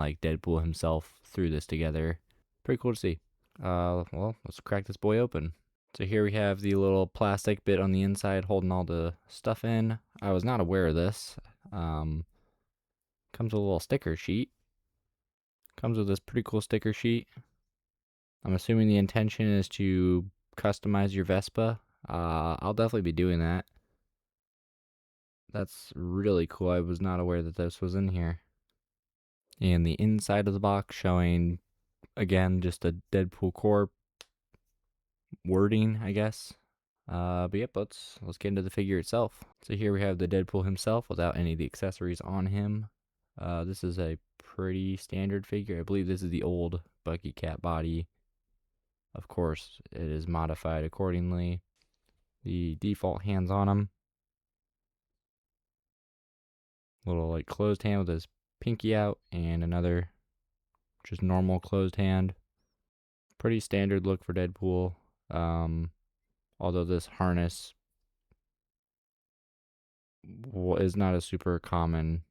like Deadpool himself threw this together. Pretty cool to see. Well, let's crack this boy open. So here we have the little plastic bit on the inside holding all the stuff in. I was not aware of this. Comes with a little sticker sheet. Comes with this pretty cool sticker sheet. I'm assuming the intention is to customize your Vespa. I'll definitely be doing that. That's really cool. I was not aware that this was in here. And the inside of the box showing, again, just a Deadpool core wording, I guess. But yep, let's get into the figure itself. So here we have the Deadpool himself without any of the accessories on him. This is a pretty standard figure. I believe this is the old Bucky Cat body. Of course, it is modified accordingly. The default hands on him. Little like closed hand with his pinky out, and another just normal closed hand. Pretty standard look for Deadpool. Although this harness is not a super common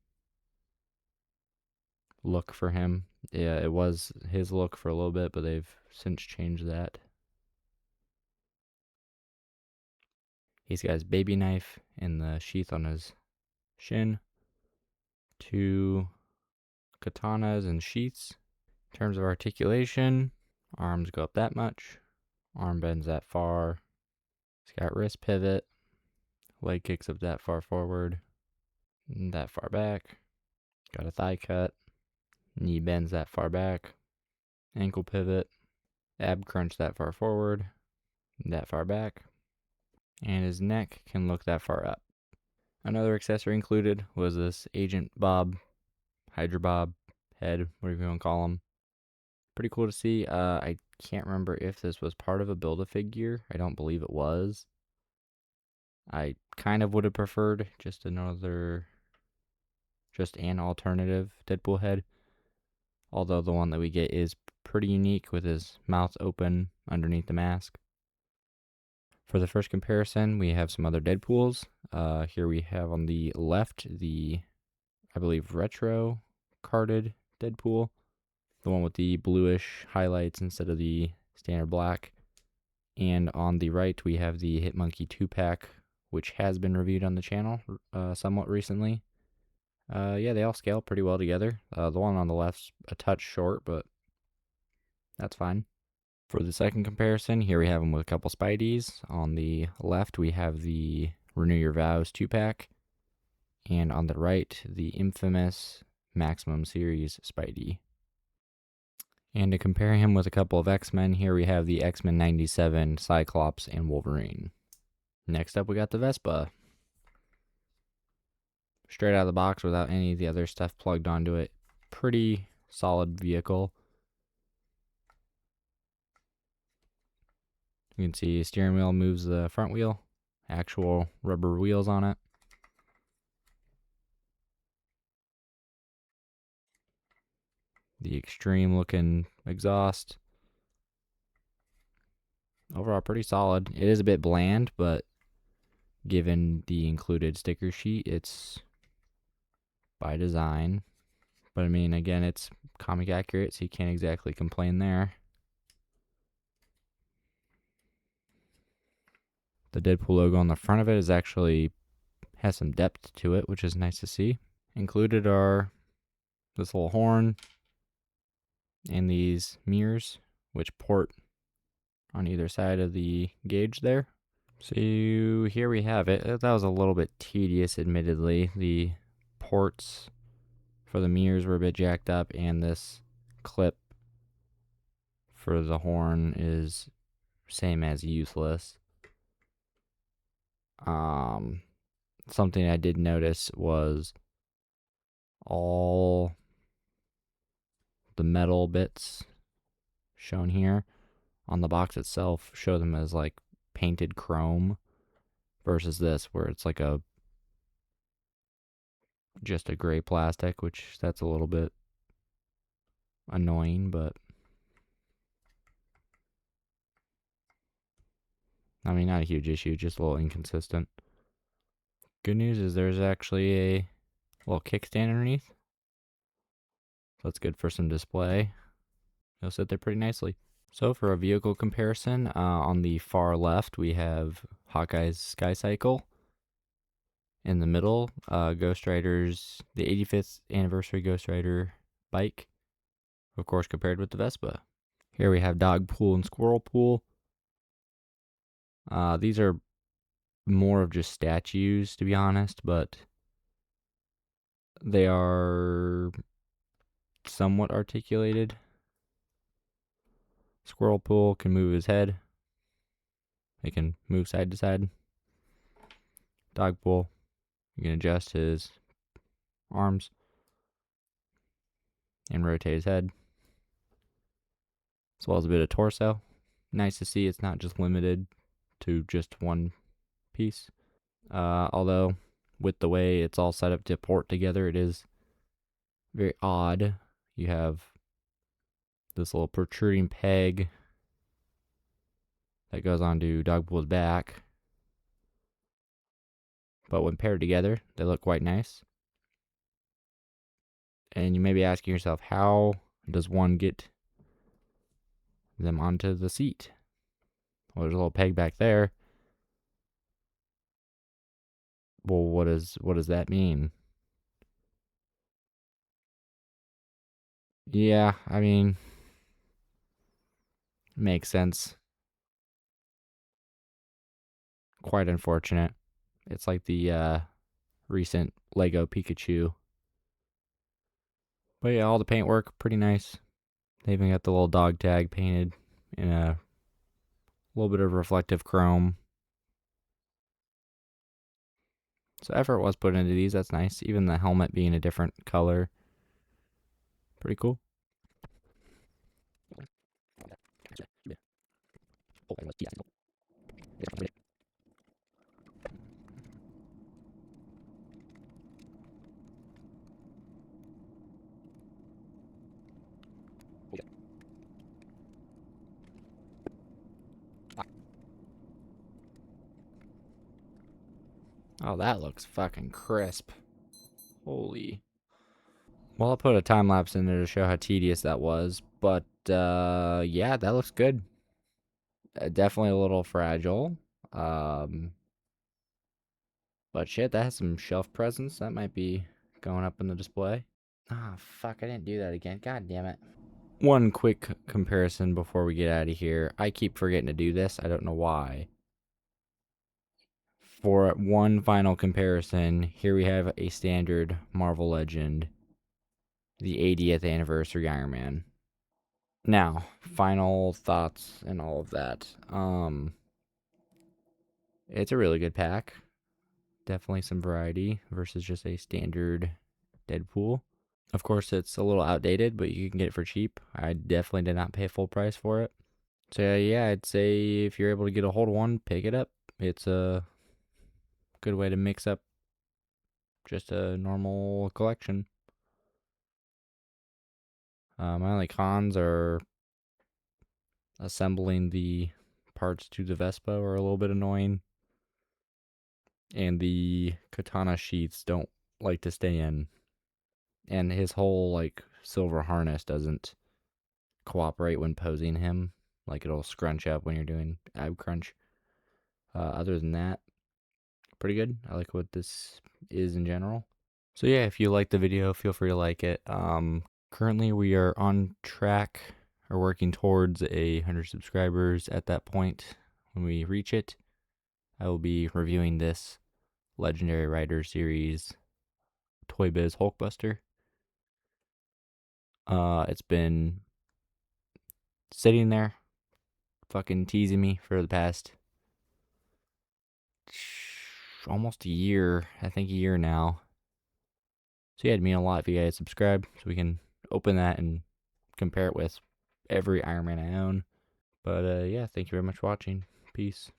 look for him. Yeah, it was his look for a little bit, but they've since changed that. He's got his baby knife in the sheath on his shin. 2 katanas and sheaths. In terms of articulation, arms go up that much. Arm bends that far. He's got wrist pivot. Leg kicks up that far forward. And that far back. Got a thigh cut. Knee bends that far back. Ankle pivot. Ab crunch that far forward. That far back. And his neck can look that far up. Another accessory included was this Agent Bob, Hydra Bob head, whatever you want to call him. Pretty cool to see. I can't remember if this was part of a Build-A-Figure. I don't believe it was. I kind of would have preferred just an alternative Deadpool head. Although the one that we get is pretty unique with his mouth open underneath the mask. For the first comparison, we have some other Deadpools. Here we have on the left the, I believe, retro carded Deadpool. The one with the bluish highlights instead of the standard black. And on the right, we have the Hitmonkey 2-pack, which has been reviewed on the channel somewhat recently. Yeah, they all scale pretty well together. The one on the left's a touch short, but that's fine. For the second comparison, here we have them with a couple Spideys. On the left, we have the Renew Your Vows 2-pack. And on the right, the infamous Maximum Series Spidey. And to compare him with a couple of X-Men, here we have the X-Men 97, Cyclops, and Wolverine. Next up, we got the Vespa. Straight out of the box without any of the other stuff plugged onto it. Pretty solid vehicle. You can see steering wheel moves the front wheel. Actual rubber wheels on it. The extreme looking exhaust. Overall pretty solid. It is a bit bland, but given the included sticker sheet, it's by design. But I mean, again, it's comic accurate, so you can't exactly complain there. The Deadpool logo on the front of it has some depth to it, which is nice to see. Included are this little horn and these mirrors, which port on either side of the gauge there. So here we have it. That was a little bit tedious, admittedly. The ports for the mirrors were a bit jacked up, and this clip for the horn is same as useless. Something I did notice was all the metal bits shown here on the box itself show them as like painted chrome versus this where it's like just a gray plastic, which that's a little bit annoying, but I mean, not a huge issue, just a little inconsistent. Good news is there's actually a little kickstand underneath. So that's good for some display. It'll sit there pretty nicely. So for a vehicle comparison, on the far left we have Hawkeye's Skycycle. In the middle, Ghost Rider's, the 85th anniversary Ghost Rider bike, of course compared with the Vespa. Here we have Dogpool and Squirrel Pool. These are more of just statues, to be honest, but they are somewhat articulated. Squirrel Pool can move his head. It can move side to side. Dogpool, you can adjust his arms and rotate his head, as well as a bit of torso. Nice to see it's not just limited to just one piece. Although, with the way it's all set up to port together, it is very odd. You have this little protruding peg that goes onto Dogpool's back. But when paired together, they look quite nice. And you may be asking yourself, how does one get them onto the seat? Well, there's a little peg back there. Well, what does that mean? Yeah, I mean, makes sense. Quite unfortunate. It's like the recent Lego Pikachu. But yeah, all the paintwork, pretty nice. They even got the little dog tag painted in a little bit of reflective chrome. So effort was put into these, that's nice. Even the helmet being a different color. Pretty cool. Oh, that looks fucking crisp. Holy. Well, I'll put a time lapse in there to show how tedious that was. But, yeah, that looks good. Definitely a little fragile. But shit, that has some shelf presence. That might be going up in the display. Ah, fuck, I didn't do that again. God damn it. One quick comparison before we get out of here. I keep forgetting to do this. I don't know why. For one final comparison, here we have a standard Marvel Legend, the 80th anniversary Iron Man. Now, final thoughts and all of that. It's a really good pack. Definitely some variety versus just a standard Deadpool. Of course, it's a little outdated, but you can get it for cheap. I definitely did not pay full price for it. So yeah, I'd say if you're able to get a hold of one, pick it up. It's a good way to mix up just a normal collection. My only cons are assembling the parts to the Vespa are a little bit annoying. And the katana sheaths don't like to stay in. And his whole like silver harness doesn't cooperate when posing him. Like it'll scrunch up when you're doing ab crunch. Other than that, pretty good. I like what this is in general. So yeah, if you like the video, feel free to like it. Currently we are on track or working towards 100 subscribers. At that point, when we reach it, I will be reviewing this Legendary Rider series Toy Biz Hulkbuster. It's been sitting there fucking teasing me for the past almost a year. I think a year now. So yeah, it'd mean a lot if you guys subscribe so we can open that and compare it with every Iron Man I own. But yeah, thank you very much for watching. Peace.